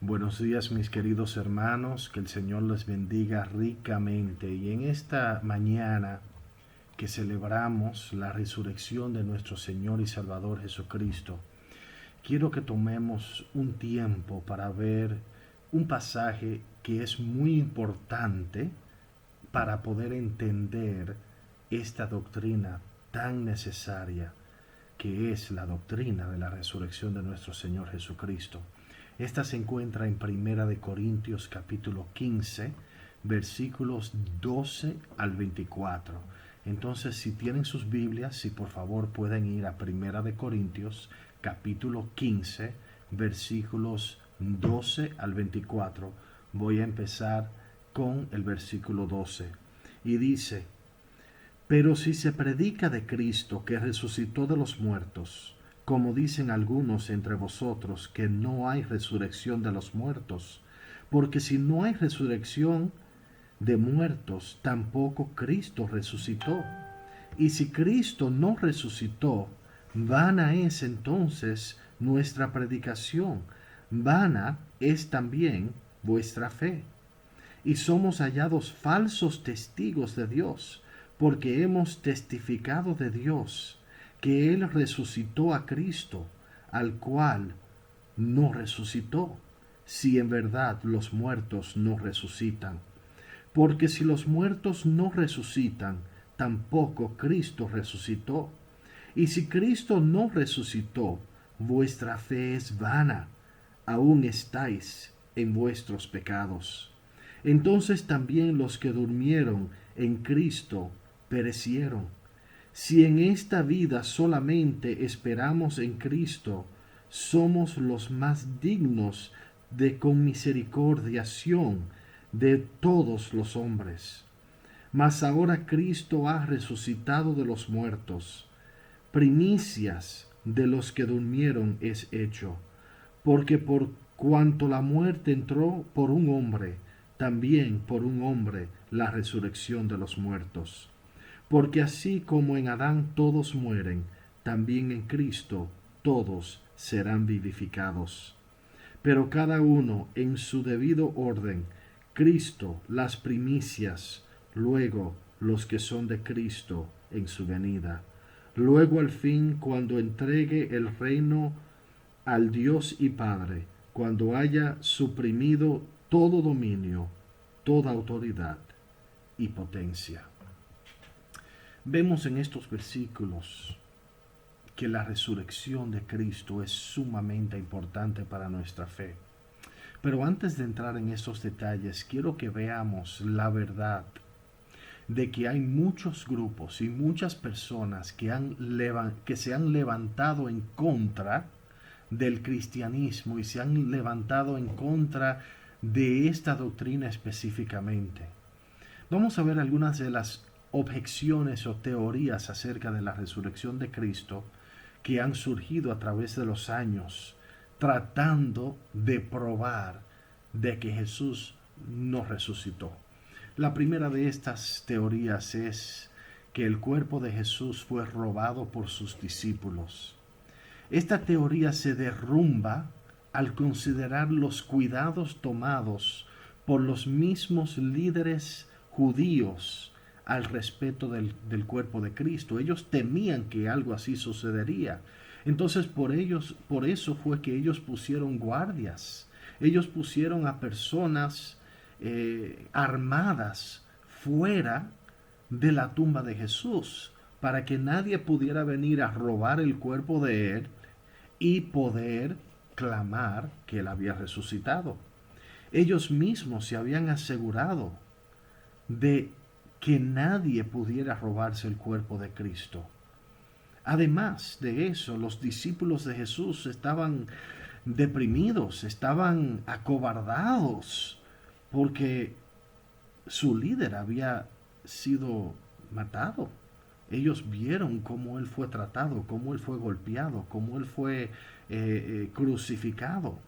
Buenos días mis queridos hermanos, que el Señor les bendiga ricamente. Y en esta mañana que celebramos la resurrección de nuestro Señor y Salvador Jesucristo, quiero que tomemos un tiempo para ver un pasaje que es muy importante para poder entender esta doctrina tan necesaria que es la doctrina de la resurrección de nuestro Señor Jesucristo. Esta se encuentra en Primera de Corintios capítulo 15, versículos 12 al 24. Entonces, si tienen sus Biblias, si por favor pueden ir a Primera de Corintios capítulo 15, versículos 12 al 24. Voy a empezar con el versículo 12. Y dice: pero si se predica de Cristo que resucitó de los muertos, como dicen algunos entre vosotros que no hay resurrección de los muertos, porque si no hay resurrección de muertos, tampoco Cristo resucitó. Y si Cristo no resucitó, vana es entonces nuestra predicación, vana es también vuestra fe. Y somos hallados falsos testigos de Dios, porque hemos testificado de Dios que Él resucitó a Cristo, al cual no resucitó, si en verdad los muertos no resucitan. Porque si los muertos no resucitan, tampoco Cristo resucitó. Y si Cristo no resucitó, vuestra fe es vana, aún estáis en vuestros pecados. Entonces también los que durmieron en Cristo perecieron. Si en esta vida solamente esperamos en Cristo, somos los más dignos de conmisericordiación de todos los hombres. Mas ahora Cristo ha resucitado de los muertos, primicias de los que durmieron es hecho, porque por cuanto la muerte entró por un hombre, también por un hombre la resurrección de los muertos. Porque así como en Adán todos mueren, también en Cristo todos serán vivificados. Pero cada uno en su debido orden: Cristo las primicias, luego los que son de Cristo en su venida. Luego al fin, cuando entregue el reino al Dios y Padre, cuando haya suprimido todo dominio, toda autoridad y potencia. Vemos en estos versículos que la resurrección de Cristo es sumamente importante para nuestra fe. Pero antes de entrar en estos detalles, quiero que veamos la verdad de que hay muchos grupos y muchas personas que se han levantado en contra del cristianismo y se han levantado en contra de esta doctrina específicamente. Vamos a ver algunas de las objeciones o teorías acerca de la resurrección de Cristo que han surgido a través de los años, tratando de probar de que Jesús no resucitó. La primera de estas teorías es que el cuerpo de Jesús fue robado por sus discípulos. Esta teoría se derrumba al considerar los cuidados tomados por los mismos líderes judíos al respecto del cuerpo de Cristo. Ellos temían que algo así sucedería. Entonces por eso fue que ellos pusieron guardias. Ellos pusieron a personas armadas fuera de la tumba de Jesús, para que nadie pudiera venir a robar el cuerpo de él y poder clamar que él había resucitado. Ellos mismos se habían asegurado de que nadie pudiera robarse el cuerpo de Cristo. Además de eso, los discípulos de Jesús estaban deprimidos, estaban acobardados, porque su líder había sido matado. Ellos vieron cómo él fue tratado, cómo él fue golpeado, cómo él fue crucificado.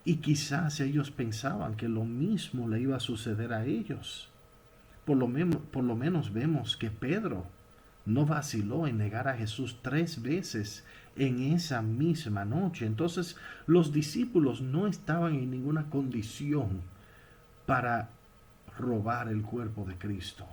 Y quizás ellos pensaban que lo mismo le iba a suceder a ellos. Por lo menos vemos que Pedro no vaciló en negar a Jesús 3 veces en esa misma noche. Entonces los discípulos no estaban en ninguna condición para robar el cuerpo de Cristo.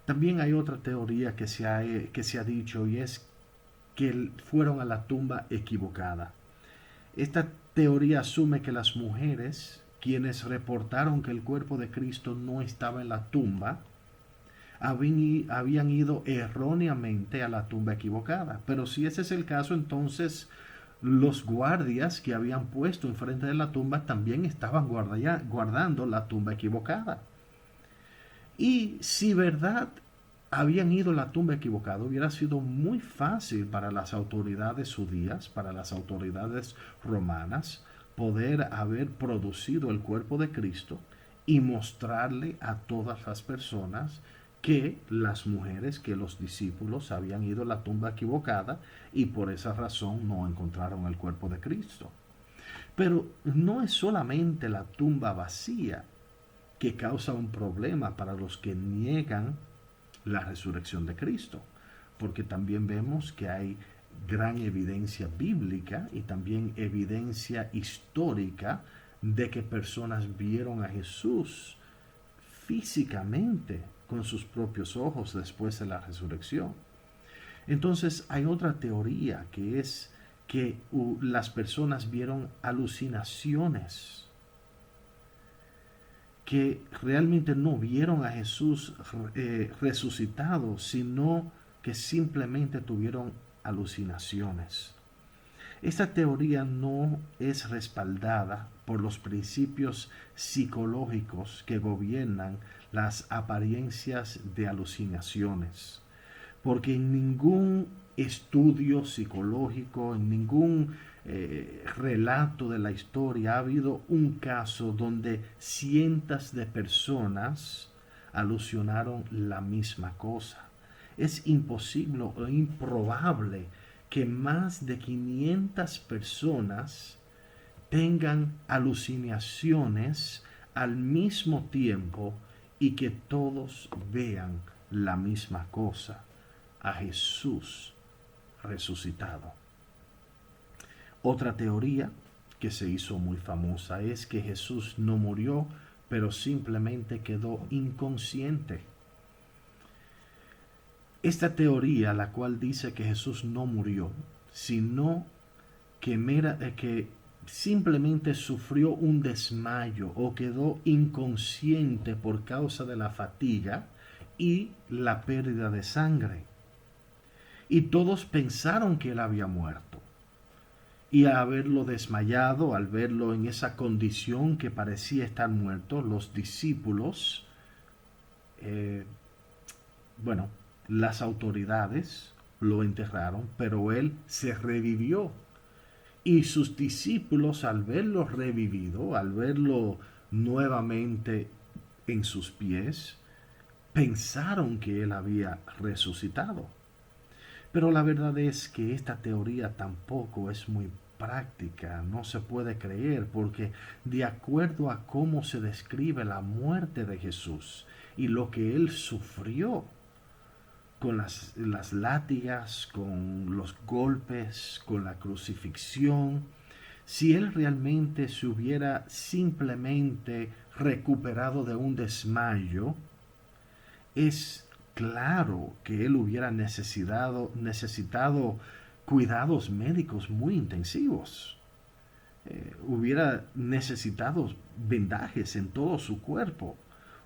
También hay otra teoría que se ha dicho, y es que fueron a la tumba equivocada. Esta teoría asume que las mujeres, quienes reportaron que el cuerpo de Cristo no estaba en la tumba, habían ido erróneamente a la tumba equivocada. Pero si ese es el caso, entonces los guardias que habían puesto enfrente de la tumba también estaban guardando la tumba equivocada. Y si verdad habían ido a la tumba equivocada, hubiera sido muy fácil para las autoridades judías, para las autoridades romanas, poder haber producido el cuerpo de Cristo y mostrarle a todas las personas que las mujeres, que los discípulos habían ido a la tumba equivocada y por esa razón no encontraron el cuerpo de Cristo. Pero no es solamente la tumba vacía que causa un problema para los que niegan la resurrección de Cristo, porque también vemos que hay gran evidencia bíblica y también evidencia histórica de que personas vieron a Jesús físicamente con sus propios ojos después de la resurrección. Entonces hay otra teoría que es que las personas vieron alucinaciones, que realmente no vieron a Jesús resucitado, sino que simplemente tuvieron alucinaciones. Esta teoría no es respaldada por los principios psicológicos que gobiernan las apariencias de alucinaciones, porque en ningún estudio psicológico, en ningún relato de la historia ha habido un caso donde cientos de personas alucinaron la misma cosa. Es imposible o improbable que más de 500 personas tengan alucinaciones al mismo tiempo y que todos vean la misma cosa, a Jesús resucitado. Otra teoría que se hizo muy famosa es que Jesús no murió, pero simplemente quedó inconsciente. Esta teoría, la cual dice que Jesús no murió, sino que simplemente sufrió un desmayo o quedó inconsciente por causa de la fatiga y la pérdida de sangre. Y todos pensaron que él había muerto. Y al haberlo desmayado, al verlo en esa condición que parecía estar muerto, los discípulos, las autoridades lo enterraron, pero él se revivió. Y sus discípulos, al verlo revivido, al verlo nuevamente en sus pies, pensaron que él había resucitado. Pero la verdad es que esta teoría tampoco es muy práctica, no se puede creer, porque de acuerdo a cómo se describe la muerte de Jesús y lo que él sufrió, con las látigas, con los golpes, con la crucifixión, si él realmente se hubiera simplemente recuperado de un desmayo, es claro que él hubiera necesitado cuidados médicos muy intensivos. Hubiera necesitado vendajes en todo su cuerpo.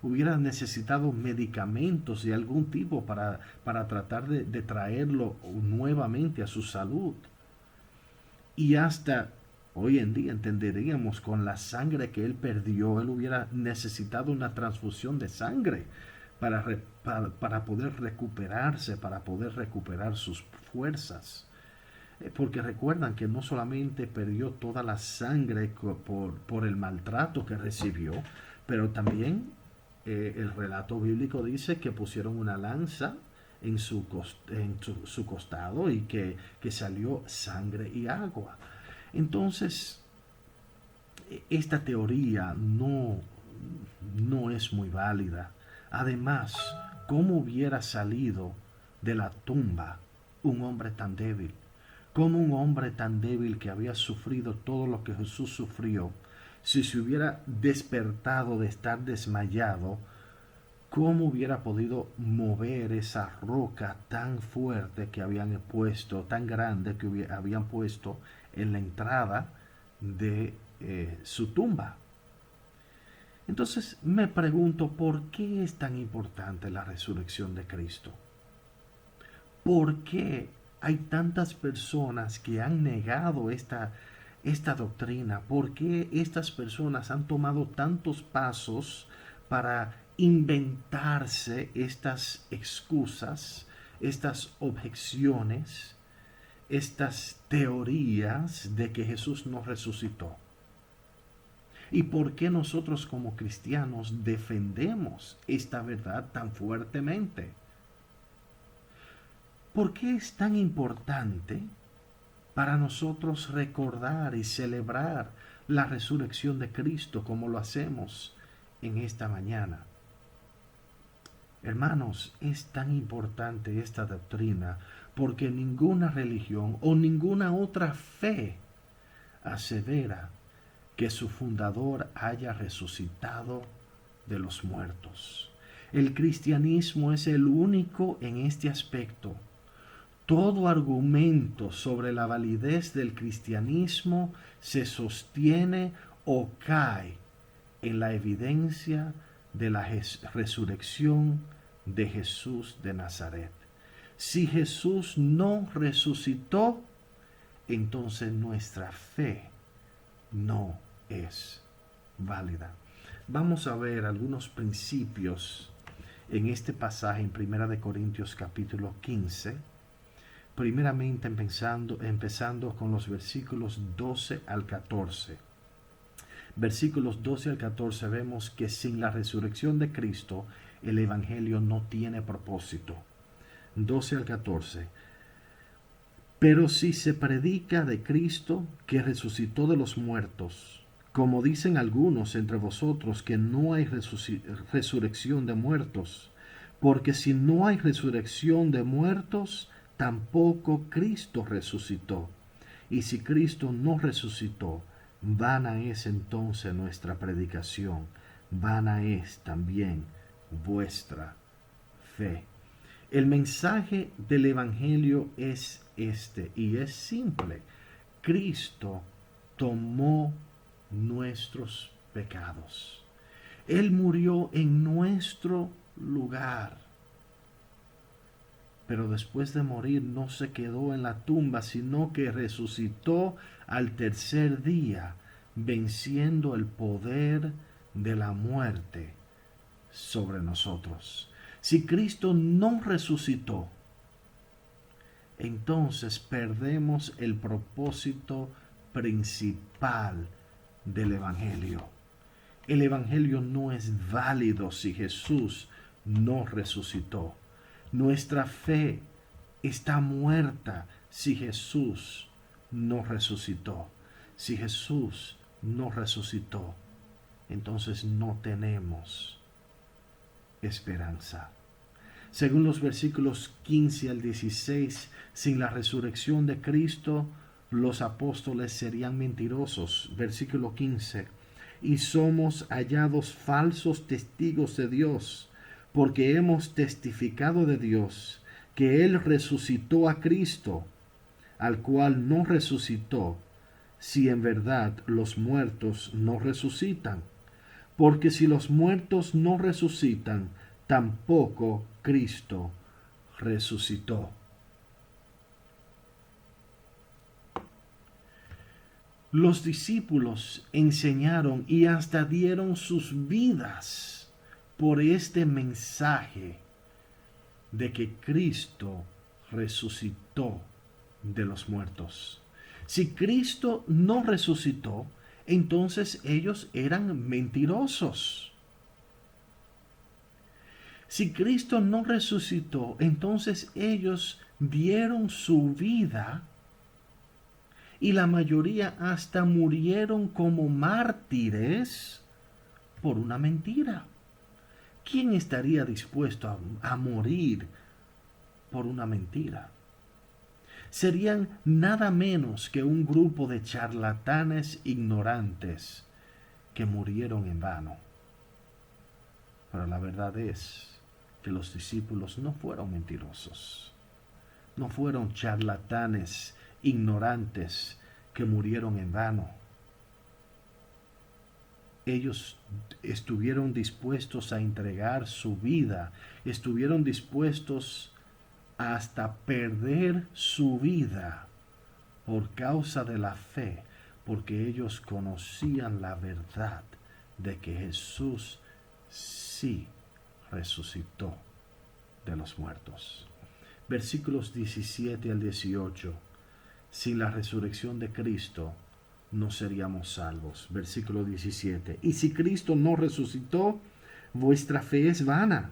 Hubiera necesitado medicamentos de algún tipo para tratar de traerlo nuevamente a su salud. Y hasta hoy en día entenderíamos, con la sangre que él perdió, él hubiera necesitado una transfusión de sangre para poder recuperarse, para poder recuperar sus fuerzas. Porque recuerdan que no solamente perdió toda la sangre por el maltrato que recibió, pero también el relato bíblico dice que pusieron una lanza en su costado y que salió sangre y agua. Entonces, esta teoría no es muy válida. Además, ¿cómo hubiera salido de la tumba un hombre tan débil? ¿Cómo un hombre tan débil que había sufrido todo lo que Jesús sufrió, si se hubiera despertado de estar desmayado, cómo hubiera podido mover esa roca tan fuerte que habían puesto, tan grande que habían puesto en la entrada de su tumba? Entonces me pregunto, ¿por qué es tan importante la resurrección de Cristo? ¿Por qué hay tantas personas que han negado esta doctrina? ¿Por qué estas personas han tomado tantos pasos para inventarse estas excusas, estas objeciones, estas teorías de que Jesús no resucitó? ¿Y por qué nosotros como cristianos defendemos esta verdad tan fuertemente? ¿Por qué es tan importante para nosotros recordar y celebrar la resurrección de Cristo como lo hacemos en esta mañana? Hermanos, es tan importante esta doctrina porque ninguna religión o ninguna otra fe asevera que su fundador haya resucitado de los muertos. El cristianismo es el único en este aspecto. Todo argumento sobre la validez del cristianismo se sostiene o cae en la evidencia de la resurrección de Jesús de Nazaret. Si Jesús no resucitó, entonces nuestra fe no es válida. Vamos a ver algunos principios en este pasaje en 1 Corintios capítulo 15. Primeramente empezando con los versículos 12 al 14. Versículos 12 al 14 vemos que sin la resurrección de Cristo el Evangelio no tiene propósito. 12 al 14. Pero si se predica de Cristo que resucitó de los muertos, como dicen algunos entre vosotros que no hay resurrección de muertos, porque si no hay resurrección de muertos, tampoco Cristo resucitó. Y si Cristo no resucitó, vana es entonces nuestra predicación, vana es también vuestra fe. El mensaje del Evangelio es este, y es simple. Cristo tomó nuestros pecados. Él murió en nuestro lugar. Pero después de morir no se quedó en la tumba, sino que resucitó al tercer día, venciendo el poder de la muerte sobre nosotros. Si Cristo no resucitó, entonces perdemos el propósito principal del Evangelio. El Evangelio no es válido si Jesús no resucitó. Nuestra fe está muerta si Jesús no resucitó. Si Jesús no resucitó, entonces no tenemos esperanza. Según los versículos 15 al 16, sin la resurrección de Cristo, los apóstoles serían mentirosos. Versículo 15, y somos hallados falsos testigos de Dios, porque hemos testificado de Dios que Él resucitó a Cristo, al cual no resucitó, si en verdad los muertos no resucitan. Porque si los muertos no resucitan, tampoco Cristo resucitó. Los discípulos enseñaron y hasta dieron sus vidas por este mensaje de que Cristo resucitó de los muertos. Si Cristo no resucitó, entonces ellos eran mentirosos. Si Cristo no resucitó, entonces ellos dieron su vida y la mayoría hasta murieron como mártires por una mentira. ¿Quién estaría dispuesto a morir por una mentira. Serían nada menos que un grupo de charlatanes ignorantes que murieron en vano. Pero la verdad es que los discípulos no fueron mentirosos, no fueron charlatanes ignorantes que murieron en vano. Ellos estuvieron dispuestos a entregar su vida, estuvieron dispuestos a hasta perder su vida por causa de la fe, porque ellos conocían la verdad de que Jesús sí resucitó de los muertos. Versículos 17 al 18. Sin la resurrección de Cristo no seríamos salvos. Versículo 17. Y si Cristo no resucitó, vuestra fe es vana.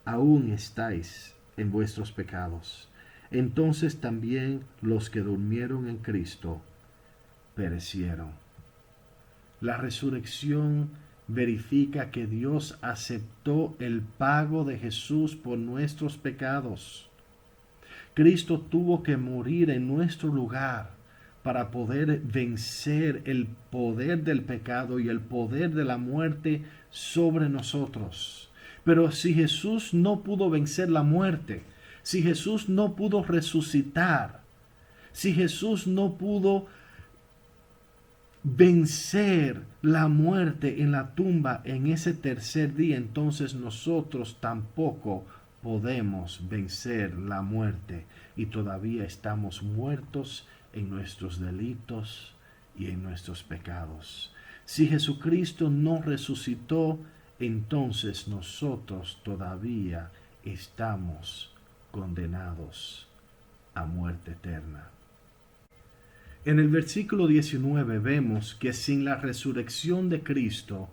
Aún estáis en vuestros pecados. Entonces también los que durmieron en Cristo perecieron. La resurrección verifica que Dios aceptó el pago de Jesús por nuestros pecados. Cristo tuvo que morir en nuestro lugar para poder vencer el poder del pecado y el poder de la muerte sobre nosotros. Pero si Jesús no pudo vencer la muerte, si Jesús no pudo resucitar, si Jesús no pudo vencer la muerte en la tumba en ese tercer día, entonces nosotros tampoco podemos vencer la muerte y todavía estamos muertos en nuestros delitos y en nuestros pecados. Si Jesucristo no resucitó, entonces nosotros todavía estamos condenados a muerte eterna. En el versículo 19 vemos que sin la resurrección de Cristo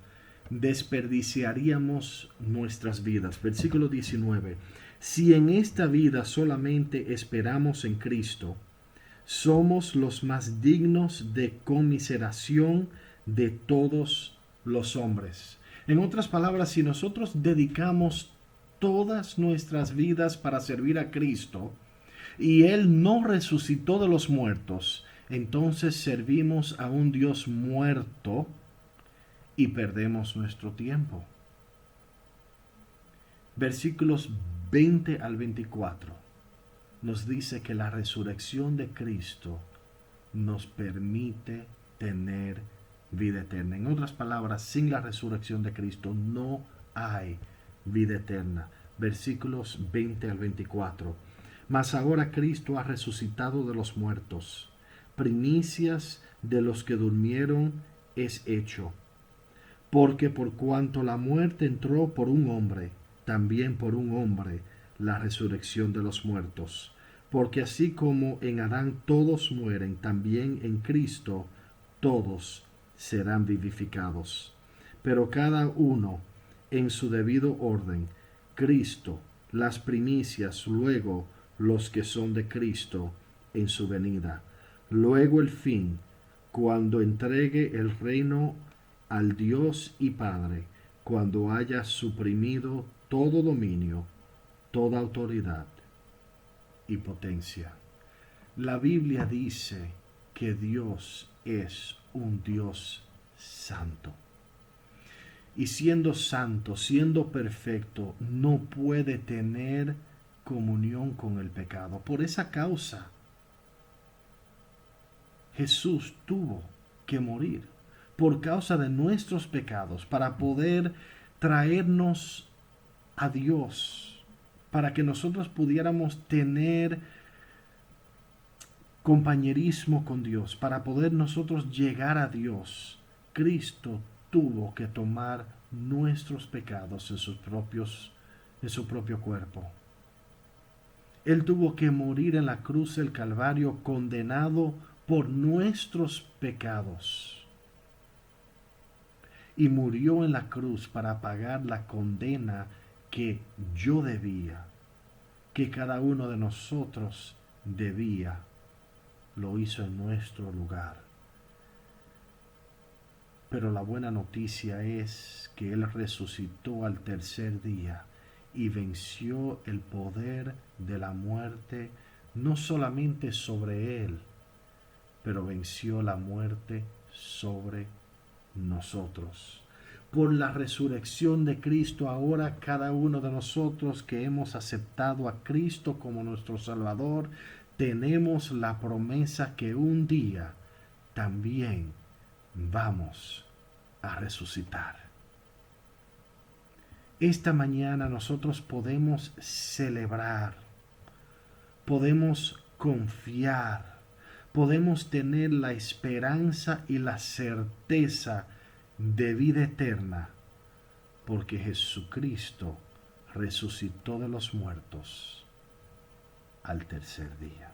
desperdiciaríamos nuestras vidas. Versículo 19. Si en esta vida solamente esperamos en Cristo, somos los más dignos de conmiseración de todos los hombres. En otras palabras, si nosotros dedicamos todas nuestras vidas para servir a Cristo y Él no resucitó de los muertos, entonces servimos a un Dios muerto y perdemos nuestro tiempo. Versículos 20 al 24 nos dice que la resurrección de Cristo nos permite tener vida eterna. En otras palabras, sin la resurrección de Cristo no hay vida eterna. Versículos 20 al 24. Mas ahora Cristo ha resucitado de los muertos, primicias de los que durmieron es hecho. Porque por cuanto la muerte entró por un hombre, también por un hombre la resurrección de los muertos. Porque así como en Adán todos mueren, también en Cristo todos serán vivificados. Pero cada uno en su debido orden. Cristo, las primicias, luego los que son de Cristo en su venida. Luego el fin, cuando entregue el reino al Dios y Padre, cuando haya suprimido todo dominio, toda autoridad y potencia. La Biblia dice que Dios es un Dios santo. Y siendo santo, siendo perfecto, no puede tener comunión con el pecado. Por esa causa, Jesús tuvo que morir por causa de nuestros pecados para poder traernos a Dios, para que nosotros pudiéramos tener compañerismo con Dios, para poder nosotros llegar a Dios. Cristo tuvo que tomar nuestros pecados en su propio cuerpo. Él tuvo que morir en la cruz del Calvario condenado por nuestros pecados. Y murió en la cruz para pagar la condena que yo debía, que cada uno de nosotros debía. Lo hizo en nuestro lugar. Pero la buena noticia es que Él resucitó al tercer día y venció el poder de la muerte no solamente sobre él, pero venció la muerte sobre nosotros. Por la resurrección de Cristo, ahora cada uno de nosotros que hemos aceptado a Cristo como nuestro Salvador, tenemos la promesa que un día también vamos a resucitar. Esta mañana nosotros podemos celebrar, podemos confiar, podemos tener la esperanza y la certeza de vida eterna, porque Jesucristo resucitó de los muertos al tercer día.